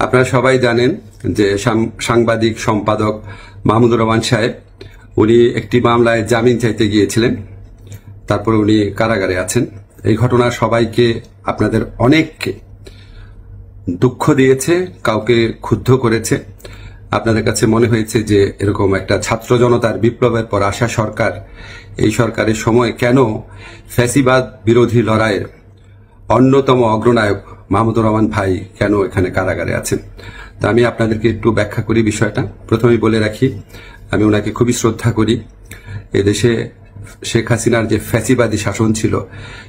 আপনারা সবাই জানেন যে সাংবাদিক সম্পাদক মাহমুদুর রহমান সাহেব উনি একটি মামলায় জামিন চাইতে গিয়েছিলেন, তারপরে উনি কারাগারে আছেন। এই ঘটনা সবাইকে, আপনাদের অনেককে দুঃখ দিয়েছে, কাউকে ক্ষুব্ধ করেছে। আপনাদের কাছে মনে হয়েছে যে এরকম একটা ছাত্র জনতার বিপ্লবের পর আসা সরকার, এই সরকারের সময় কেন ফ্যাসিবাদ বিরোধী লড়াইয়ের অন্যতম অগ্রনায়ক মাহমুদুর রহমান ভাই কেন এখানে কারাগারে আছেন। তা আমি আপনাদেরকে একটু ব্যাখ্যা করি বিষয়টা। প্রথমেই বলে রাখি, আমি ওনাকে খুবই শ্রদ্ধা করি। এদেশে শেখ হাসিনার যে ফ্যাসিবাদী শাসন ছিল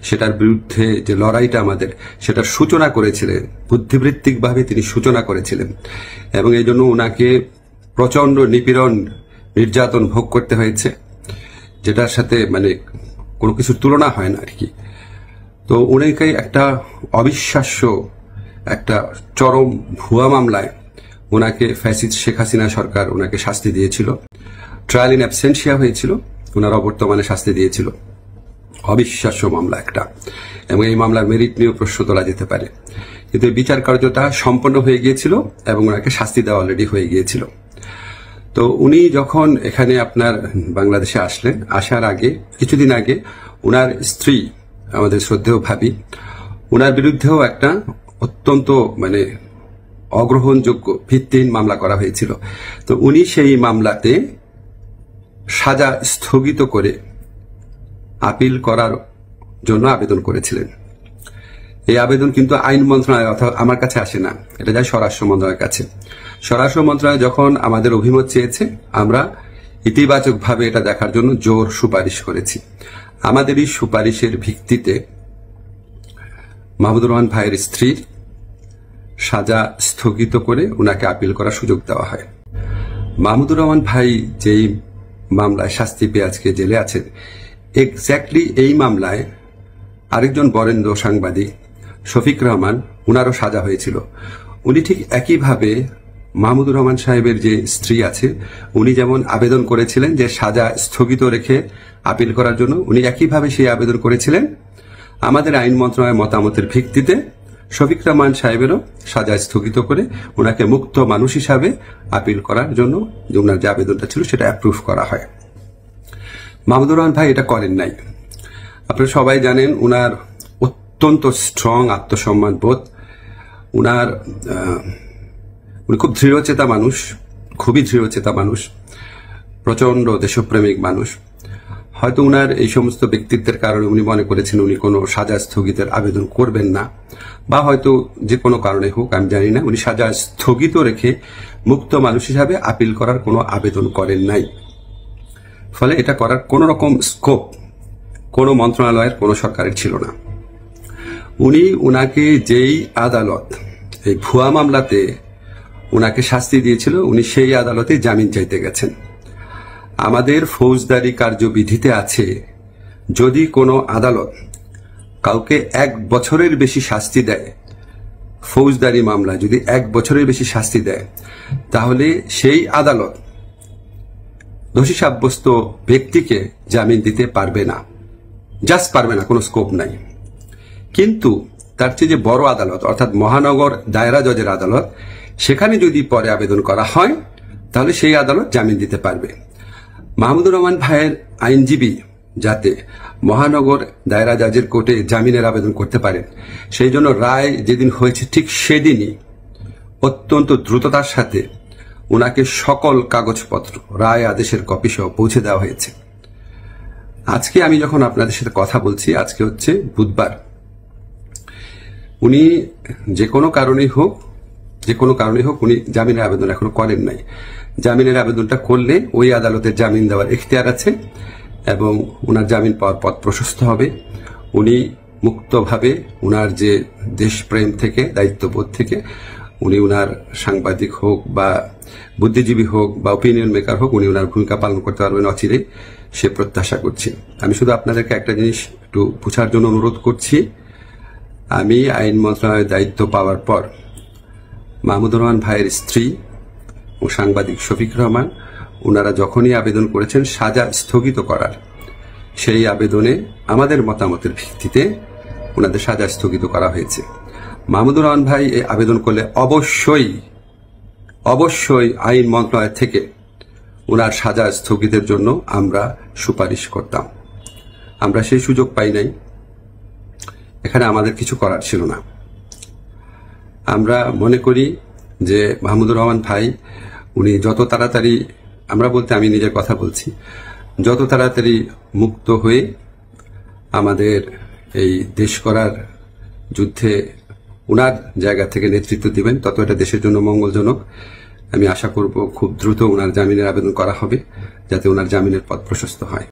সেটার বিরুদ্ধে যে লড়াইটা আমাদের, সেটার সূচনা করেছিলেন, বুদ্ধিবৃত্তিকভাবে তিনি সূচনা করেছিলেন, এবং এই জন্য ওনাকে প্রচন্ড নিপীড়ন নির্যাতন ভোগ করতে হয়েছে, যেটার সাথে মানে কোনো কিছুর তুলনা হয় না আর কি। তো উনাকে একটা অবিশ্বাস্য একটা চরম ভুয়া মামলায় ওনাকে ফ্যাসিস্ট শেখ হাসিনা সরকার ওনাকে শাস্তি দিয়েছিল। ট্রায়াল ইন অ্যাবসেন্সিয়া হয়েছিল, ওনার অবর্তমানে শাস্তি দিয়েছিল। অবিশ্বাস্য মামলা একটা, এবং এই মামলার মেরিট নিয়েও প্রশ্ন তোলা যেতে পারে, কিন্তু বিচার কার্যটা সম্পন্ন হয়ে গিয়েছিল এবং ওনাকে শাস্তি দেওয়া অলরেডি হয়ে গিয়েছিল। তো উনি যখন এখানে আপনার বাংলাদেশে আসলেন, আসার আগে কিছুদিন আগে ওনার স্ত্রী, আমাদের শ্রদ্ধেয় ভাবি, ওনার বিরুদ্ধেও একটা অত্যন্ত মানে অগ্রহণযোগ্য ভিত্তিহীন মামলা করা হয়েছিল। তো উনি সেই মামলাতে সাজা স্থগিত করে আপিল করার জন্য আবেদন করেছিলেন। এই আবেদন কিন্তু আইন মন্ত্রণালয় অর্থাৎ আমার কাছে আসে না, এটা যায় স্বরাষ্ট্র মন্ত্রণালয়ের কাছে। স্বরাষ্ট্র মন্ত্রণালয় যখন আমাদের অভিমত চেয়েছে, আমরা ইতিবাচকভাবে এটা দেখার জন্য জোর সুপারিশ করেছি। আমাদের এই সুপারিশের ভিত্তিতে মাহমুদুর রহমান ভাইয়ের স্ত্রীর সাজা স্থগিত করে ওনাকে আপিল করার সুযোগ দেওয়া হয়। মাহমুদুর রহমান ভাই যেই মামলায় শাস্তি পেয়ে আজকে জেলে আছেন, এক্স্যাক্টলি এই মামলায় আরেকজন বরেণ্য সাংবাদিক শফিক রহমান, উনারও সাজা হয়েছিল। উনি ঠিক একইভাবে মাহমুদুর রহমান সাহেবের যে স্ত্রী আছে, উনি যেমন আবেদন করেছিলেন যে সাজা স্থগিত রেখে আপিল করার জন্য, উনি একইভাবে সেই আবেদন করেছিলেন। আমাদের আইন মন্ত্রণালয়ের মতামতের ভিত্তিতে শফিক রহমান সাহেবেরও সাজা স্থগিত করে ওনাকে মুক্ত মানুষ হিসাবে আপিল করার জন্য যে ওনার যে আবেদনটা ছিল সেটা অ্যাপ্রুভ করা হয়। মাহমুদুর রহমান ভাই এটা করেন নাই। আপনারা সবাই জানেন উনার অত্যন্ত স্ট্রং আত্মসম্মান বোধ, উনি খুব দৃঢ়চেতা মানুষ, খুবই দৃঢ়চেতা মানুষ, প্রচন্ড দেশপ্রেমিক মানুষ। হয়তো উনার এই সমস্ত ব্যক্তিত্বের কারণে উনি মনে করেছেন উনি কোনো সাজা স্থগিতের আবেদন করবেন না, বা হয়তো যে কোনো কারণে হোক আমি জানি না, উনি সাজা স্থগিত রেখে মুক্ত মানুষ হিসাবে আপিল করার কোনো আবেদন করেন নাই। ফলে এটা করার কোনো রকম স্কোপ কোনো মন্ত্রণালয়ের কোনো সরকারের ছিল না। উনাকে যেই আদালত এই ভুয়া মামলাতে উনাকে শাস্তি দিয়েছিল, উনি সেই আদালতে জামিন চাইতে গেছেন। আমাদের ফৌজদারি কার্যবিধিতে আছে, যদি কোনো আদালত কাউকে 1 বছরের বেশি শাস্তি দেয়, ফৌজদারি মামলা যদি 1 বছরের বেশি শাস্তি দেয়, তাহলে সেই আদালত দোষী সাব্যস্ত ব্যক্তিকে জামিন দিতে পারবে না, জাস্ট পারবে না, কোনো স্কোপ নাই। কিন্তু তার চেয়ে যে বড় আদালত অর্থাৎ মহানগর দায়রা জজের আদালত, সেখানে যদি পরে আবেদন করা হয় তাহলে সেই আদালত জামিন দিতে পারবে। মাহমুদুর রহমান ভাইয়ের আইনজীবী যাতে মহানগর দায়রা জজের কোর্টে জামিনের আবেদন করতে পারেন, সেই জন্য রায় যেদিন হয়েছে ঠিক সেদিনই অত্যন্ত দ্রুততার সাথে ওনাকে সকল কাগজপত্র, রায় আদেশের কপি সহ পৌঁছে দেওয়া হয়েছে। আজকে আমি যখন আপনাদের সাথে কথা বলছি, আজকে হচ্ছে বুধবার, উনি যে কোনো কারণেই হোক উনি জামিনের আবেদন এখনো করেন নাই। জামিনের আবেদনটা করলে ওই আদালতের জামিন দেওয়ার এখতিয়ার আছে এবং ওনার জামিন পাওয়ার পথ প্রশস্ত হবে। উনি মুক্তভাবে ওনার যে দেশপ্রেম থেকে, দায়িত্ববোধ থেকে, উনি ওনার সাংবাদিক হোক বা বুদ্ধিজীবী হোক বা ওপিনিয়ন মেকার হোক, উনি ওনার ভূমিকা পালন করতে পারবেন অচিরে, সে প্রত্যাশা করছি। আমি শুধু আপনাদেরকে একটা জিনিস একটু বুঝার জন্য অনুরোধ করছি। আমি আইন মন্ত্রণালয়ের দায়িত্ব পাওয়ার পর মাহমুদুর রহমান ভাইয়ের স্ত্রী ও সাংবাদিক শফিক রহমান, ওনারা যখনই আবেদন করেছেন সাজা স্থগিত করার, সেই আবেদনে আমাদের মতামতের ভিত্তিতে ওনাদের সাজা স্থগিত করা হয়েছে। মাহমুদুর রহমান ভাই এই আবেদন করলে অবশ্যই আইন মন্ত্রণালয় থেকে ওনার সাজা স্থগিতের জন্য আমরা সুপারিশ করতাম। আমরা সেই সুযোগ পাই নাই, এখানে আমাদের কিছু করার ছিল না। আমরা মনে করি যে মাহমুদুর রহমান ভাই উনি যত তাড়াতাড়ি, আমরা বলতে আমি নিজের কথা বলছি, যত তাড়াতাড়ি মুক্ত হয়ে আমাদের এই দেশ করার যুদ্ধে উনার জায়গা থেকে নেতৃত্ব দিবেন, তত এটা দেশের জন্য মঙ্গলজনক। আমি আশা করব খুব দ্রুত উনার জামিনের আবেদন করা হবে, যাতে উনার জামিনের পথ প্রশস্ত হয়।